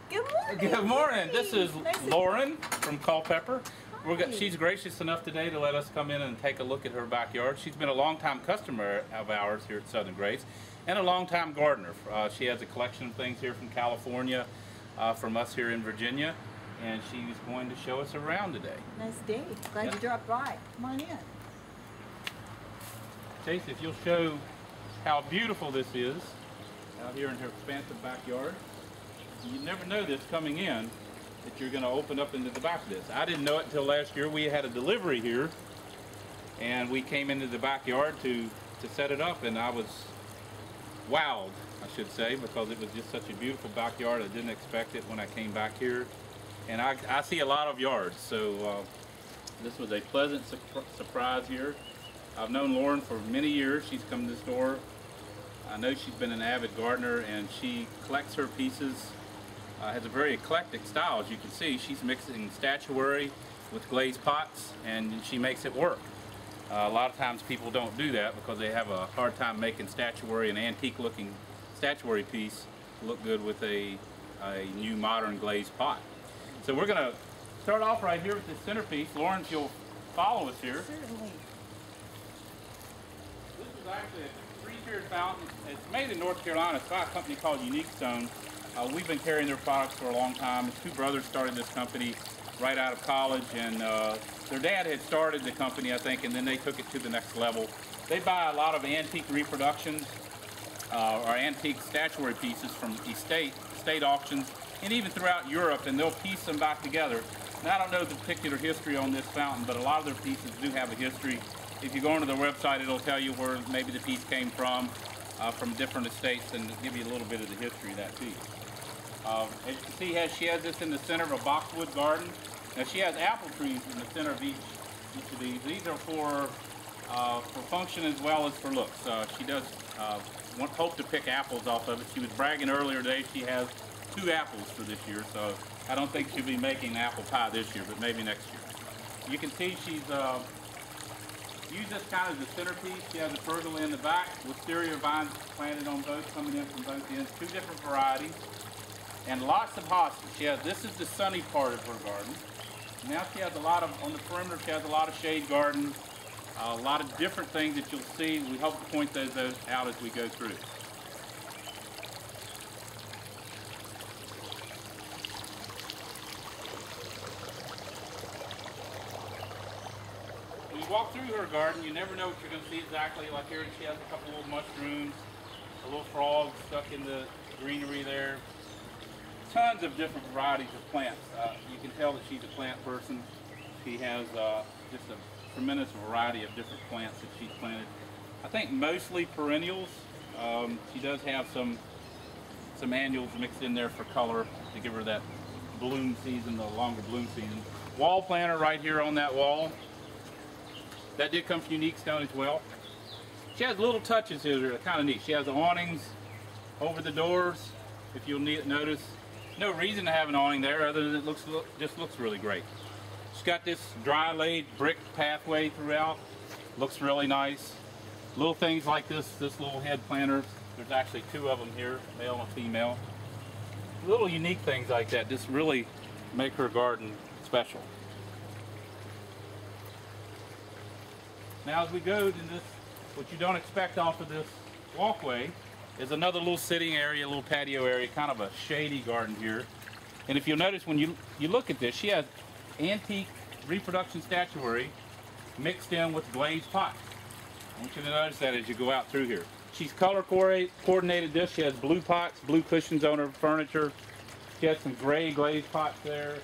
Good morning. Good morning. This is Nice to- Lauren from Culpeper. Hi. She's gracious enough today to let us come in and take a look at her backyard. She's been a longtime customer of ours here at Southern Grace and a longtime gardener. She has a collection of things here from California, from us here in Virginia, and she's going to show us around today. Nice day. Glad you dropped by. Come on in. Stacey, if you'll show how beautiful this is out here in her expansive backyard. You never know this coming in, that you're going to open up into the back of this. I didn't know it until last year. We had a delivery here, and we came into the backyard to set it up, and I was wowed, I should say, because it was just such a beautiful backyard. I didn't expect it when I came back here, and I see a lot of yards, so this was a pleasant surprise here. I've known Lauren for many years. She's come to the store. I know she's been an avid gardener, and she collects her pieces. Has a very eclectic style, as you can see. She's mixing statuary with glazed pots, and she makes it work. A lot of times people don't do that because they have a hard time making statuary, an antique-looking statuary piece, look good with a new modern glazed pot. So we're going to start off right here with this centerpiece. Lauren, if you'll follow us here. Certainly. This is actually a three-tiered fountain. It's made in North Carolina. It's by a company called Unique Stone. We've been carrying their products for a long time. Two brothers started this company right out of college, and their dad had started the company, I think, and then they took it to the next level. They buy a lot of antique reproductions or antique statuary pieces from state auctions, and even throughout Europe, and they'll piece them back together. And I don't know the particular history on this fountain, but a lot of their pieces do have a history. If you go onto their website, it'll tell you where maybe the piece came from different estates, and give you a little bit of the history of that piece. As you can see, she has this in the center of a boxwood garden. Now she has apple trees in the center of each of these. These are for function as well as for looks. She does hope to pick apples off of it. She was bragging earlier today she has 2 apples for this year, so I don't think she'll be making apple pie this year, but maybe next year. You can see she's used this kind of the centerpiece. She has a pergola in the back with wisteria vines planted on both, coming in from both ends. 2 different varieties. And lots of hostas. This is the sunny part of her garden. Now she has a lot of, on the perimeter, she has a lot of shade garden, a lot of different things that you'll see. We hope to point those out as we go through. When you walk through her garden, you never know what you're going to see exactly. Like here, she has a couple little mushrooms, a little frog stuck in the greenery there. Tons of different varieties of plants. You can tell that she's a plant person. She has just a tremendous variety of different plants that she's planted. I think mostly perennials. She does have some annuals mixed in there for color to give her that bloom season, the longer bloom season. Wall planter right here on that wall. That did come from Unique Stone as well. She has little touches here that are kind of neat. She has awnings over the doors, if you'll notice. No reason to have an awning there other than it just looks really great. She's got this dry laid brick pathway throughout. Looks really nice. Little things like this little head planter. There's actually 2 of them here, male and female. Little unique things like that just really make her garden special. Now as we go to this, what you don't expect off of this walkway is another little sitting area, a little patio area, kind of a shady garden here. And if you'll notice when you look at this, she has antique reproduction statuary mixed in with glazed pots. I want you to notice that as you go out through here. She's color coordinated this. She has blue pots, blue cushions on her furniture. She has some gray glazed pots there.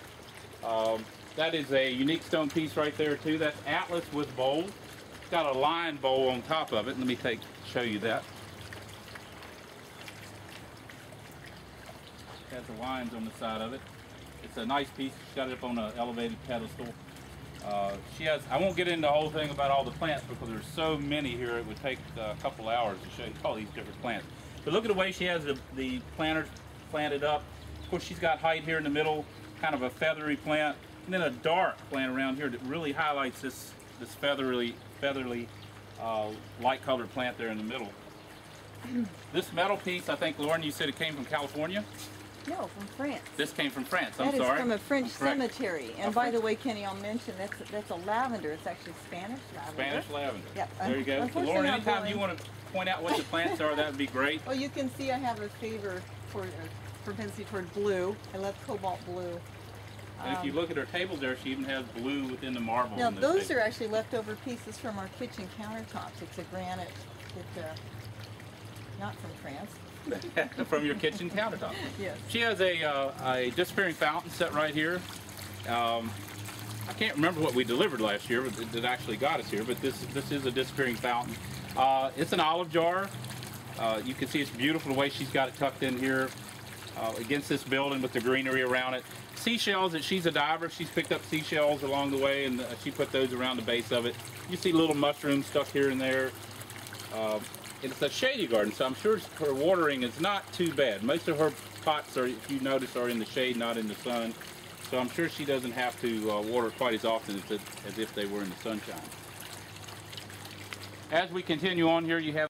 That is a Unique Stone piece right there too. That's Atlas with bowl. It's got a lion bowl on top of it. Let me show you that. Has the lines on the side of it. It's a nice piece. She's got it up on an elevated pedestal. She has, I won't get into the whole thing about all the plants because there's so many here it would take a couple hours to show you all these different plants. But look at the way she has the planters planted up. Of course she's got height here in the middle, kind of a feathery plant, and then a dark plant around here that really highlights this feathery light colored plant there in the middle. This metal piece, I think, Lauren, you said it came from California? No, from France. This came from France. I'm That is sorry. from a French I'm correct. cemetery. And A by French- the way, Kenny, I'll mention that's a lavender. It's actually Spanish lavender. Spanish lavender. Yep. There you go. So Unfortunately, Lauren, I'm anytime blind. you want to point out what the plants are, that would be great. Well, you can see I have a favor for propensity toward blue. I love cobalt blue. And if you look at her table there, she even has blue within the marble. Now in this those table. are actually leftover pieces from our kitchen countertops. It's a granite. It's not from France. From your kitchen countertop. Yes. She has a disappearing fountain set right here. I can't remember what we delivered last year that actually got us here, but this is a disappearing fountain. It's an olive jar. You can see it's beautiful the way she's got it tucked in here against this building with the greenery around it. Seashells, she's a diver. She's picked up seashells along the way, and she put those around the base of it. You see little mushrooms stuck here and there. It's a shady garden, so I'm sure her watering is not too bad. Most of her pots are, if you notice, are in the shade, not in the sun. So I'm sure she doesn't have to water quite as often as if they were in the sunshine. As we continue on here, you have